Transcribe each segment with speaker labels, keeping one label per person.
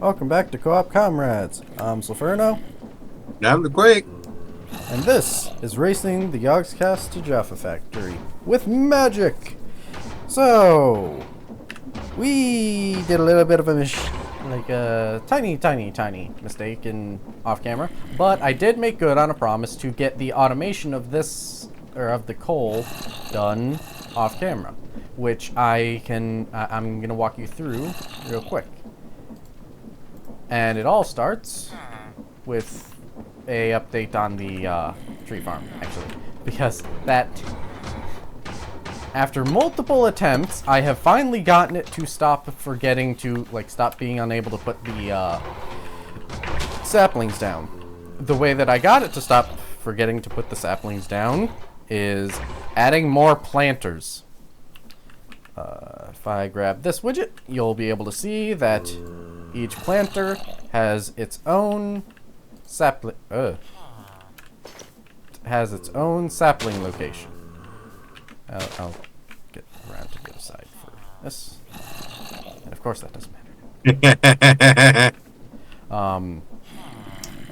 Speaker 1: Welcome back to Co-op Comrades. I'm Sulferno,
Speaker 2: I'm the Quake.
Speaker 1: and this is Racing the Yogscast to Jaffa Factory with magic. So, we did a little bit of a tiny mistake in off camera, but I did make good on a promise to get the automation of this, or of the coal, done off camera, which I'm gonna walk you through real quick. And it all starts with a update on the tree farm, actually, because that, after multiple attempts, I have finally gotten it to stop forgetting to, stop being unable to put the saplings down. The way that I got it to stop forgetting to put the saplings down is adding more planters. If I grab this widget, you'll be able to see that each planter has its own sapling location. I'll get around to the other side for this, and of course that doesn't matter.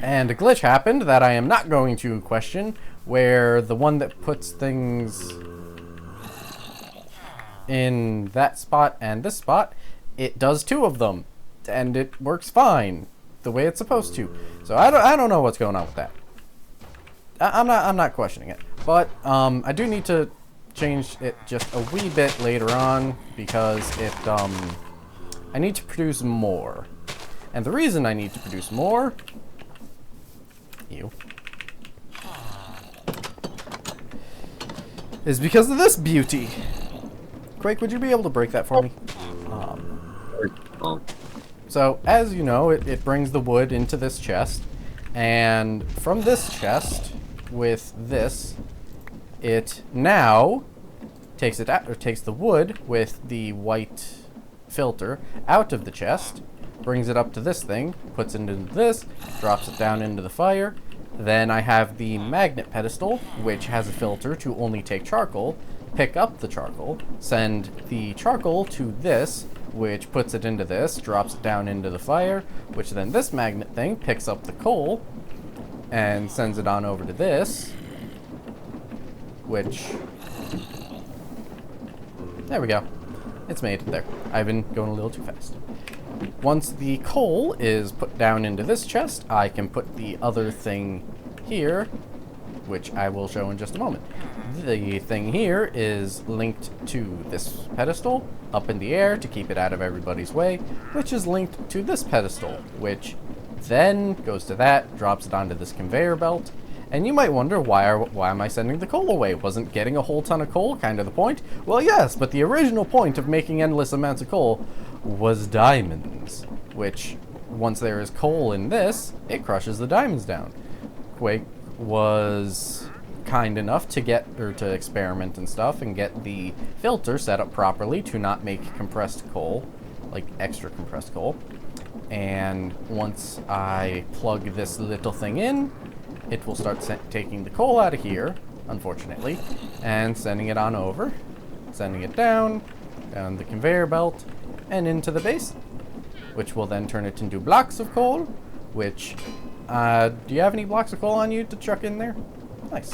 Speaker 1: And a glitch happened that I am not going to question, where the one that puts things in that spot and this spot, it does two of them, and it works fine the way it's supposed to. So I don't know what's going on with that. I'm not questioning it, but I do need to change it just a wee bit later on, because I need to produce more. And the reason I need to produce more is because of this beauty. Quake, would you be able to break that for me? So, as you know, it brings the wood into this chest, and from this chest, with this, it now takes it out, or takes the wood with the white filter out of the chest, brings it up to this thing, puts it into this, drops it down into the fire. Then I have the magnet pedestal, which has a filter to only take charcoal, pick up the charcoal, send the charcoal to this, which puts it into this, drops it down into the fire, which then this magnet thing picks up the coal and sends it on over to this, which, there we go, it's made. There, I've been going a little too fast. Once the coal is put down into this chest, I can put the other thing here, which I will show in just a moment. The thing here is linked to this pedestal up in the air to keep it out of everybody's way, which is linked to this pedestal, which then goes to that, drops it onto this conveyor belt. And you might wonder, why am I sending the coal away? Wasn't getting a whole ton of coal kind of the point? Well, yes, but the original point of making endless amounts of coal was diamonds, which, once there is coal in this, it crushes the diamonds down. Quake was kind enough to to experiment and stuff and get the filter set up properly to not make compressed coal, like extra compressed coal. And once I plug this little thing in, it will start taking the coal out of here, unfortunately, and sending it on over, sending it down the conveyor belt, and into the base, which will then turn it into blocks of coal, which, do you have any blocks of coal on you to chuck in there? Nice.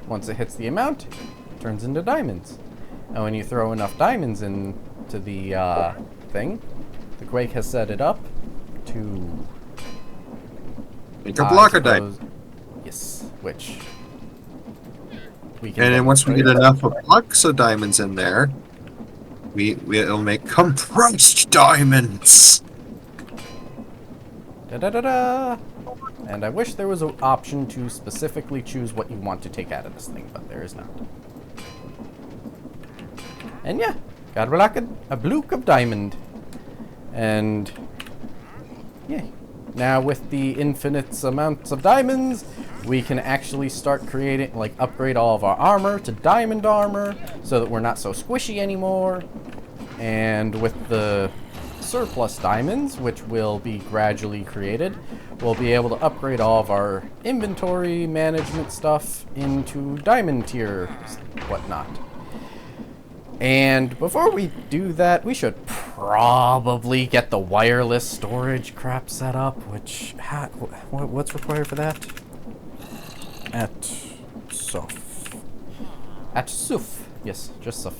Speaker 1: Once it hits the amount, it turns into diamonds. And when you throw enough diamonds into the thing, the Quake has set it up to
Speaker 2: Make a block of diamonds.
Speaker 1: Yes, which we can.
Speaker 2: And then once we get enough of blocks of diamonds in there, we'll make compressed diamonds.
Speaker 1: Da-da-da-da! And I wish there was an option to specifically choose what you want to take out of this thing, but there is not. And yeah, got a block of diamond. And yeah, now with the infinite amounts of diamonds, we can actually start creating, upgrade all of our armor to diamond armor, so that we're not so squishy anymore. And with the surplus diamonds, which will be gradually created, we'll be able to upgrade all of our inventory management stuff into diamond tier whatnot. And before we do that, we should probably get the wireless storage crap set up, which... what's required for that? At Suf. At Suf. Yes, just Suf.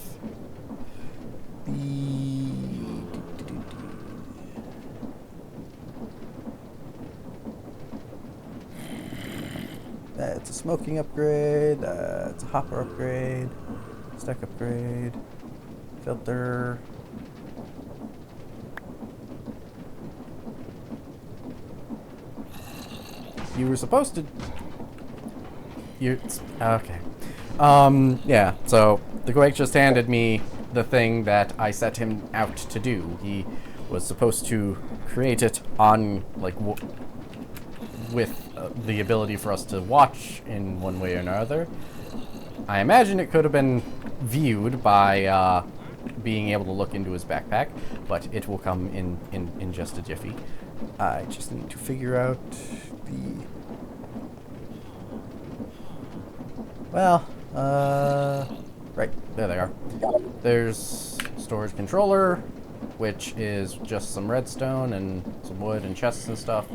Speaker 1: That's a smoking upgrade, it's a hopper upgrade, stack upgrade, filter. You were supposed to... Okay. Yeah, so the Quake just handed me the thing that I set him out to do. He was supposed to create it on, like, with the ability for us to watch in one way or another. I imagine it could have been viewed by being able to look into his backpack, but it will come in just a jiffy. I just need to figure out the... Well, right, there they are. There's storage controller, which is just some redstone and some wood and chests and stuff.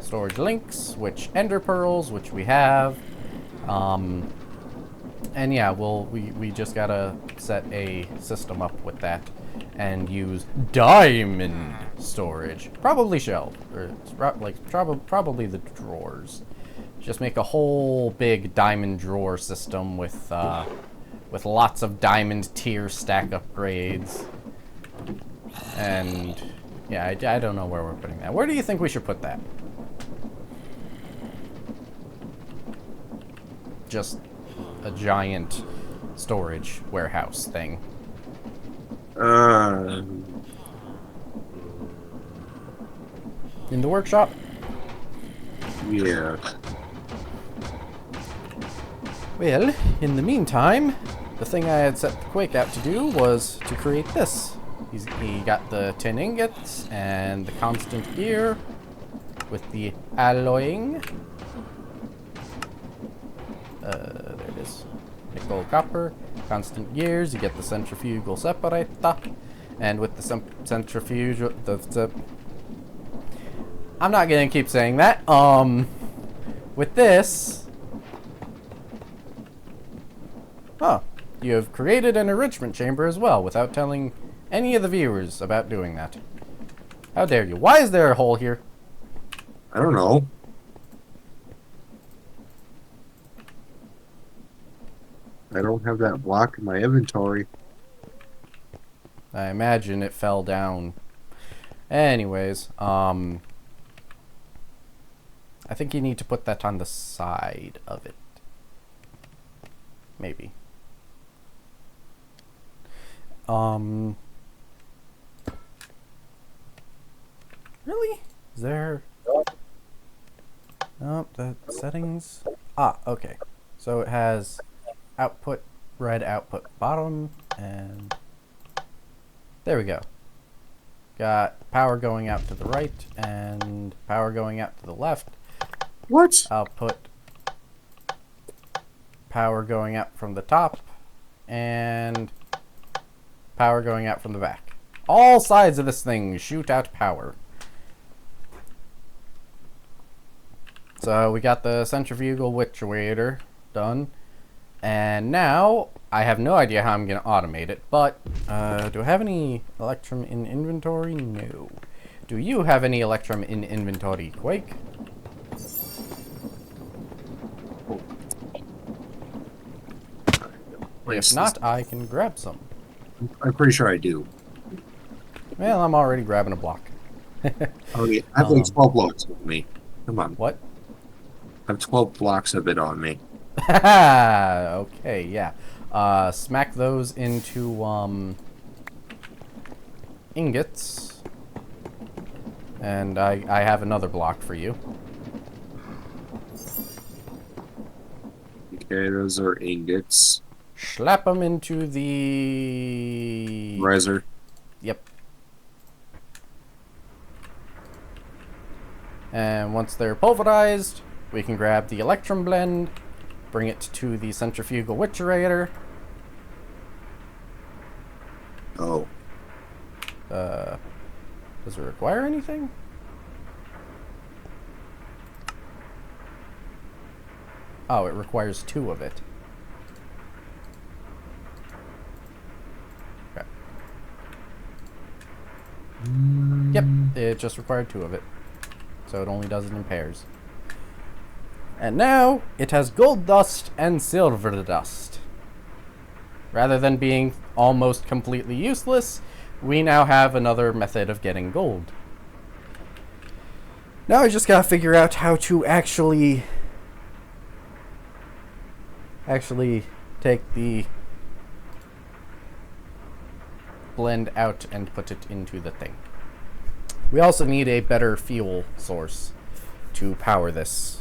Speaker 1: Storage links, which ender pearls, which we have. And yeah, we just gotta set a system up with that and use diamond storage. Probably shelf, or probably the drawers. Just make a whole big diamond drawer system with lots of diamond tier stack upgrades. And yeah, I don't know where we're putting that. Where do you think we should put that? Just a giant storage warehouse thing. In the workshop?
Speaker 2: Yeah.
Speaker 1: Well, in the meantime, the thing I had set the Quake out to do was to create this. He got the tin ingots and the constant gear with the alloying. There it is. Nickel, copper, constant gears. You get the centrifugal separator, and with the centrifuge, I'm not gonna keep saying that. With this, you have created an enrichment chamber as well, without telling any of the viewers about doing that. How dare you? Why is there a hole here?
Speaker 2: I don't know. I don't have that block in my inventory.
Speaker 1: I imagine it fell down. Anyways, I think you need to put that on the side of it. Maybe. Really? Is there... Nope, the settings... Okay. So it has output, red output bottom, and... There we go. Got power going out to the right, and power going out to the left.
Speaker 2: What?
Speaker 1: Output, power going out from the top, and power going out from the back. All sides of this thing shoot out power. So we got the centrifugal witcherator done, and now I have no idea how I'm going to automate it, but do I have any Electrum in inventory? No. Do you have any Electrum in inventory, Quake? If not, I can grab some.
Speaker 2: I'm pretty sure I do.
Speaker 1: Well, I'm already grabbing a block.
Speaker 2: Oh, yeah. I have like 12 blocks with me. Come on.
Speaker 1: What?
Speaker 2: I have 12 blocks of it on me.
Speaker 1: Okay, yeah. Smack those into ingots. And I have another block for you.
Speaker 2: Okay, those are ingots.
Speaker 1: Slap them into the...
Speaker 2: Riser.
Speaker 1: Yep. And once they're pulverized, we can grab the Electrum blend, bring it to the centrifugal witcherator.
Speaker 2: Oh.
Speaker 1: Does it require anything? Oh, it requires 2 of it. Okay. Yep, it just required 2 of it. So it only does it in pairs. And now, it has gold dust and silver dust. Rather than being almost completely useless, we now have another method of getting gold. Now I just gotta figure out how to actually take the blend out and put it into the thing. We also need a better fuel source to power this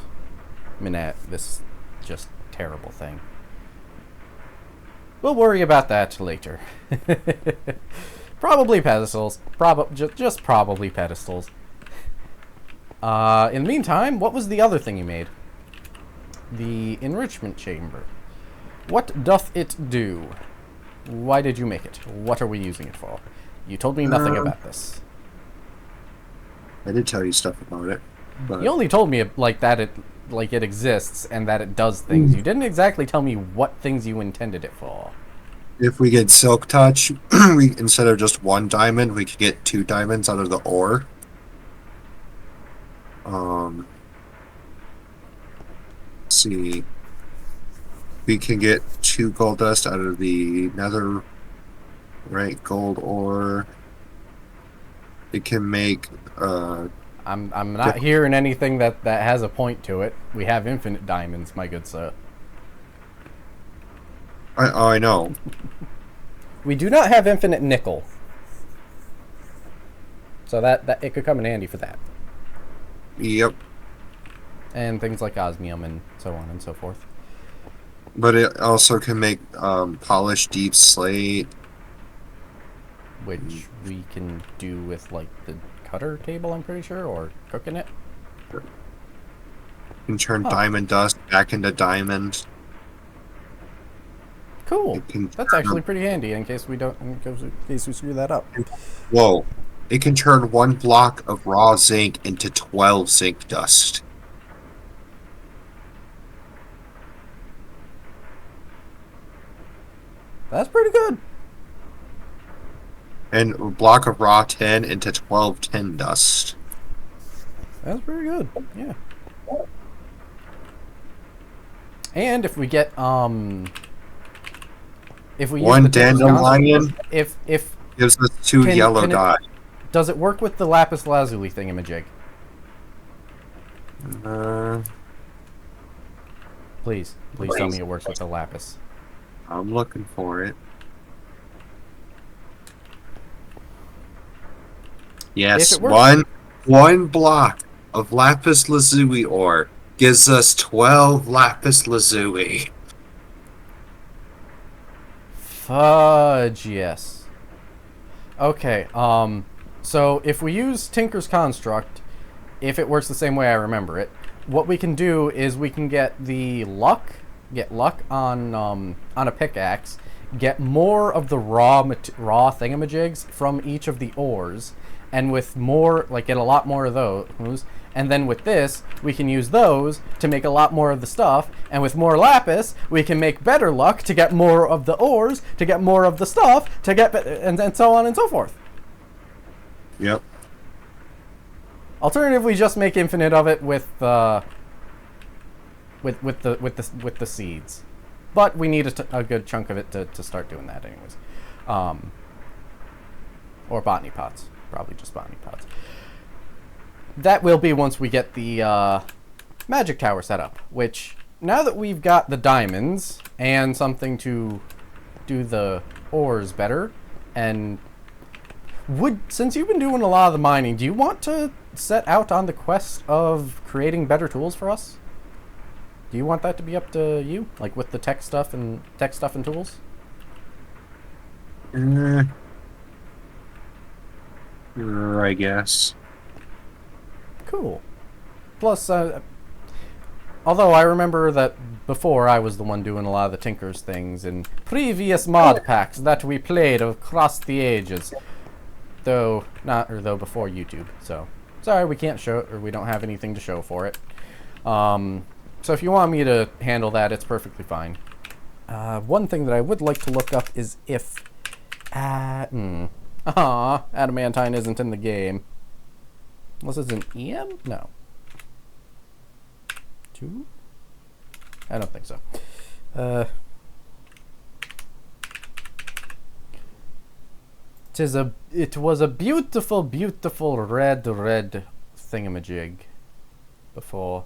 Speaker 1: this just terrible thing. We'll worry about that later. Probably pedestals. Just probably pedestals. In the meantime, what was the other thing you made? The enrichment chamber. What doth it do? Why did you make it? What are we using it for? You told me nothing about this.
Speaker 2: I did tell you stuff about it. But
Speaker 1: You only told me like it exists and that it does things. You didn't exactly tell me what things you intended it for.
Speaker 2: if we get Silk Touch, instead of just 1 diamond, we could get 2 diamonds out of the ore. Let's see. We can get 2 gold dust out of the nether, right? Gold ore. It can make
Speaker 1: I'm not hearing anything that has a point to it. We have infinite diamonds, my good sir.
Speaker 2: I know.
Speaker 1: We do not have infinite nickel. So that it could come in handy for that.
Speaker 2: Yep.
Speaker 1: And things like osmium and so on and so forth.
Speaker 2: But it also can make polished deep slate.
Speaker 1: Which we can do with like the cutter table, I'm pretty sure, or cooking it.
Speaker 2: Can turn diamond dust back into diamond.
Speaker 1: Cool. That's actually pretty handy in case we screw that up.
Speaker 2: Whoa. It can turn 1 block of raw zinc into 12 zinc dust.
Speaker 1: That's pretty good.
Speaker 2: And a block of raw tin into 12 tin dust.
Speaker 1: That's pretty good. Yeah. And if we get if we
Speaker 2: 1
Speaker 1: use the
Speaker 2: dandelion
Speaker 1: if
Speaker 2: gives us 2 yellow dye.
Speaker 1: Does it work with the lapis lazuli thingamajig? Please tell me it works with the lapis.
Speaker 2: I'm looking for it. Yes, one block of lapis lazuli ore gives us 12 lapis lazuli.
Speaker 1: Fudge, yes. Okay, so if we use Tinker's Construct, if it works the same way I remember it, what we can do is we can get luck on a pickaxe, get more of the raw thingamajigs from each of the ores, and with more, get a lot more of those, and then with this, we can use those to make a lot more of the stuff, and with more lapis, we can make better luck to get more of the ores, to get more of the stuff, to get, and so on and so forth.
Speaker 2: Yep.
Speaker 1: Alternatively, just make infinite of it with the seeds, but we need a good chunk of it to start doing that, anyways. Or botany pots. Probably just botany pots. That will be once we get the magic tower set up, which, now that we've got the diamonds and something to do the ores better, and since you've been doing a lot of the mining, do you want to set out on the quest of creating better tools for us? Do you want that to be up to you, like with the tech stuff and tools?
Speaker 2: I guess.
Speaker 1: Cool. Plus, although I remember that before I was the one doing a lot of the Tinker's things in previous mod packs that we played across the ages. though before YouTube. So sorry, we can't show it, or we don't have anything to show for it. So if you want me to handle that, it's perfectly fine. One thing that I would like to look up is if adamantine isn't in the game. Unless it's an EM? No. 2? I don't think so. It was a beautiful, beautiful red thingamajig before.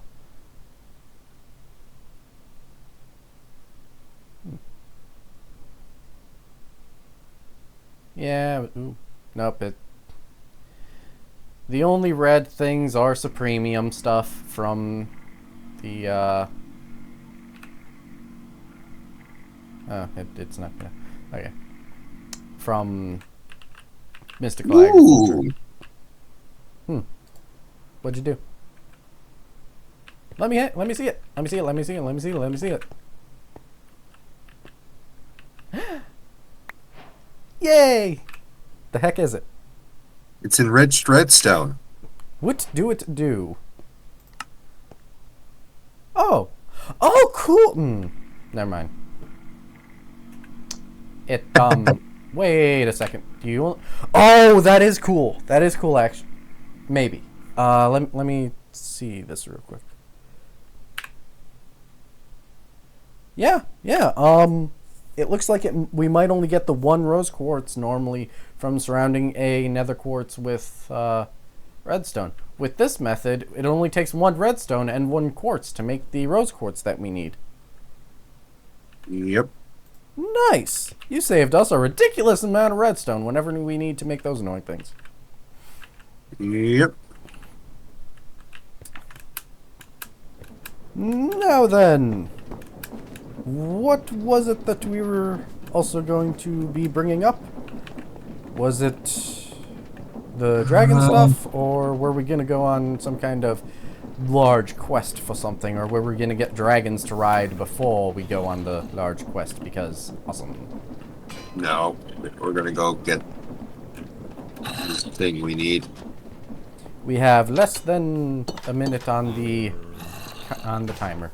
Speaker 1: Yeah, ooh, nope, the only red things are Supremium stuff from the, it's not gonna, okay. From Mystical Agriculture. What'd you do? Let me see it. Let me see it. Let me see it. Let me see it. Let me see it. Yay! The heck is it?
Speaker 2: It's enriched redstone.
Speaker 1: What do it do? Oh! Oh, cool! Never mind. It, wait a second. Do you... Oh, that is cool. That is cool, actually. Maybe. Let me see this real quick. Yeah. It looks like we might only get the one rose quartz normally from surrounding a nether quartz with redstone. With this method, it only takes one redstone and one quartz to make the rose quartz that we need.
Speaker 2: Yep.
Speaker 1: Nice! You saved us a ridiculous amount of redstone whenever we need to make those annoying things.
Speaker 2: Yep.
Speaker 1: Now then, what was it that we were also going to be bringing up? Was it the dragon stuff, or were we going to go on some kind of large quest for something, or were we going to get dragons to ride before we go on the large quest? Because awesome.
Speaker 2: No, we're gonna go get this thing we need.
Speaker 1: We have less than a minute on the timer.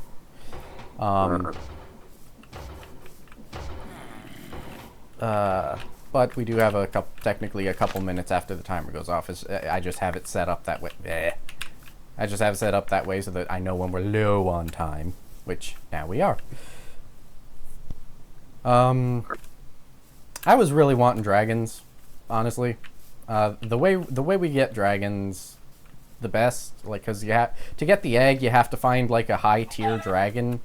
Speaker 1: But we do have technically a couple minutes after the timer goes off. I just have it set up that way. I just have it set up that way so that I know when we're low on time, which now we are. I was really wanting dragons, honestly. The way we get dragons, the best, like, because to get the egg, you have to find like a high tier dragon.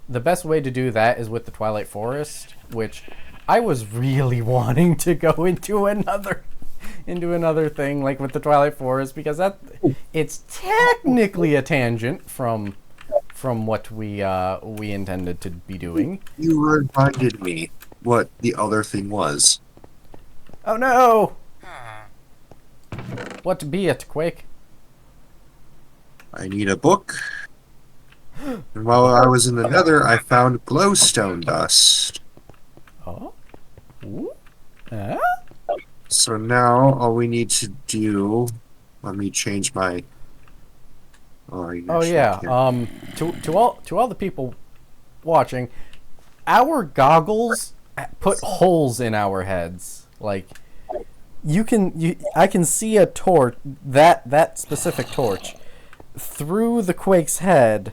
Speaker 1: The best way to do that is with the Twilight Forest, which I was really wanting to go into another thing like with the Twilight Forest, because it's technically a tangent from what we intended to be doing.
Speaker 2: You reminded me what the other thing was.
Speaker 1: Oh no! What be it, Quake?
Speaker 2: I need a book. And while I was in the nether, I found glowstone dust.
Speaker 1: Oh? Ooh? Huh?
Speaker 2: So now all we need to do... Let me change my...
Speaker 1: Oh yeah. To all the people watching, our goggles put holes in our heads. Like, I can see a torch, that specific torch, through the Quake's head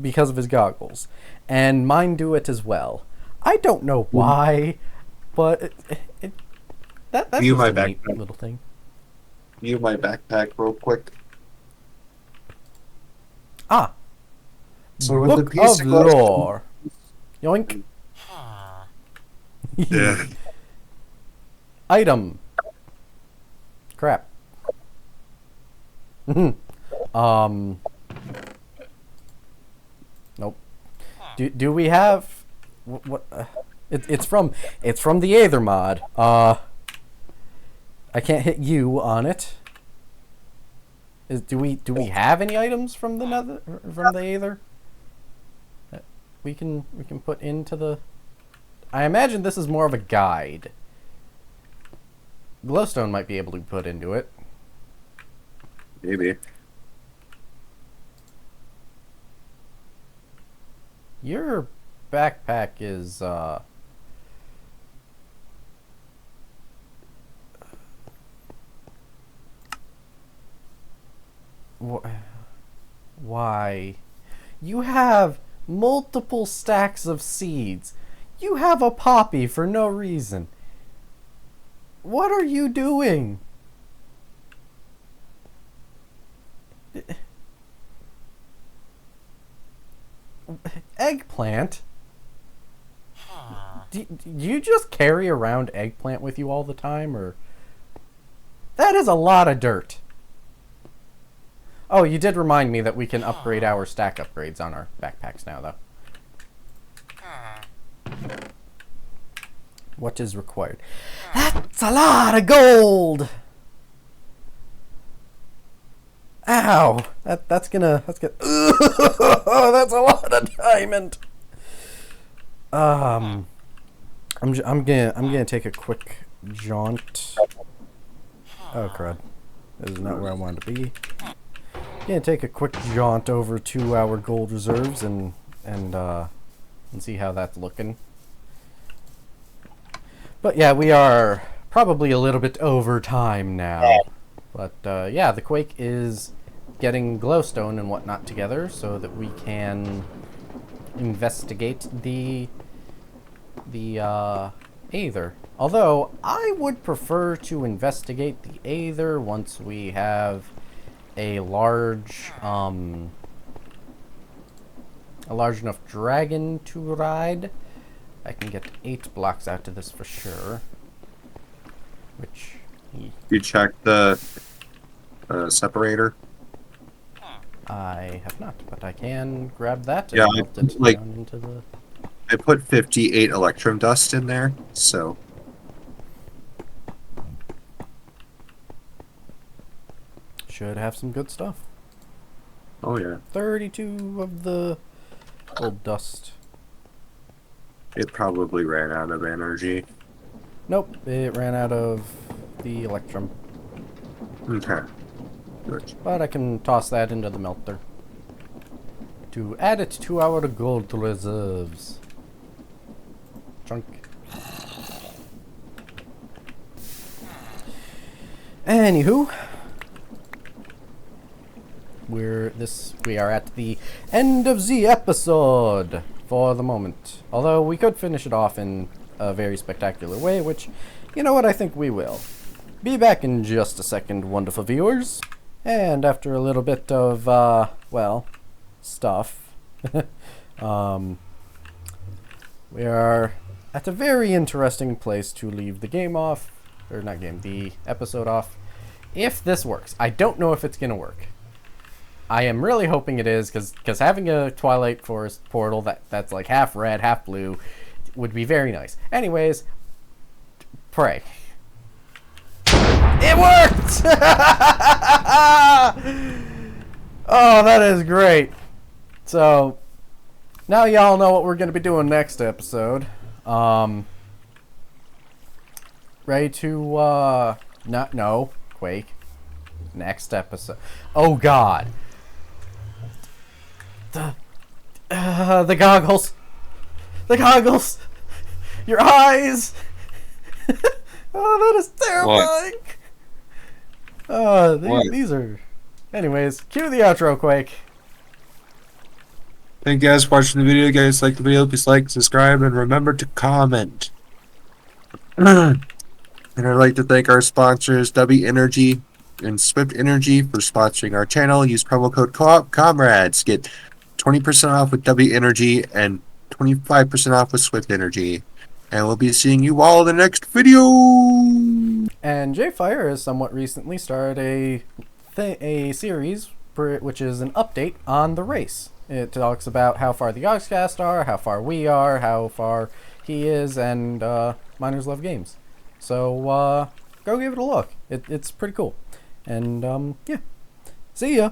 Speaker 1: because of his goggles, and mine do it as well. I don't know why, but that's
Speaker 2: View
Speaker 1: just
Speaker 2: my
Speaker 1: a neat
Speaker 2: backpack.
Speaker 1: little thing.
Speaker 2: View my backpack real quick.
Speaker 1: Ah,
Speaker 2: So with
Speaker 1: Book
Speaker 2: the piece
Speaker 1: of
Speaker 2: glowstone-
Speaker 1: Lore. Yoink.
Speaker 2: Yeah.
Speaker 1: Item. Crap. Nope. Do we have what? It's from the Aether mod. I can't hit you on it. Do we have any items from the Aether? We can put into the. I imagine this is more of a guide. glowstone might be able to be put into it.
Speaker 2: Maybe.
Speaker 1: Your backpack is, why? You have multiple stacks of seeds. You have a poppy for no reason. What are you doing? Eggplant? Do you just carry around eggplant with you all the time, or? That is a lot of dirt. Oh, you did remind me that we can upgrade our stack upgrades on our backpacks now, though. What is required? That's a lot of gold! Ow! That's gonna oh, that's a lot of diamond. I'm gonna take a quick jaunt. Oh crud! This is not where I wanted to be. Gonna take a quick jaunt over to our gold reserves and see how that's looking. But yeah, we are probably a little bit over time now. But yeah, the Quake is getting glowstone and whatnot together so that we can investigate the Aether. Although I would prefer to investigate the Aether once we have a large enough dragon to ride. I can get 8 blocks out to this for sure. Which
Speaker 2: You check the separator?
Speaker 1: I have not, but I can grab that and
Speaker 2: Yeah,
Speaker 1: melt it
Speaker 2: like-
Speaker 1: down into the...
Speaker 2: I put 58 electrum dust in there, so
Speaker 1: Should have some good stuff.
Speaker 2: oh yeah.
Speaker 1: 32 of the gold dust.
Speaker 2: It probably ran out of energy.
Speaker 1: Nope, it ran out of the electrum.
Speaker 2: Okay. Good.
Speaker 1: But I can toss that into the melter to add it to our gold reserves. Chunk. Anywho, we are at the end of the episode for the moment. Although we could finish it off in a very spectacular way, which, you know what, I think we will. Be back in just a second, wonderful viewers. And after a little bit of, well, stuff, we are at a very interesting place to leave the game off, or not game, the episode off, if this works. I don't know if it's going to work. I am really hoping it is, because having a Twilight Forest portal that's like half red, half blue would be very nice. Anyways, pray. It worked! Oh, that is great. So, now y'all know what we're going to be doing next episode. Ready to, no, Quake. Next episode. Oh, God. The goggles. The goggles. Your eyes. Oh, that is terrifying.
Speaker 2: What?
Speaker 1: These are... Anyways, cue the outro, Quake.
Speaker 2: Thank you guys for watching the video. Guys, like the video, please like, subscribe, and remember to comment. And I'd like to thank our sponsors, W Energy and Swift Energy, for sponsoring our channel. Use promo code COMRADES. Get 20% off with W Energy and 25% off with Swift Energy. And we'll be seeing you all in the next video.
Speaker 1: And JFire has somewhat recently started a series which is an update on the race. It talks about how far the Yogscast are, how far we are, how far he is, and Miners Love Games. So go give it a look. It's pretty cool. And yeah, see ya.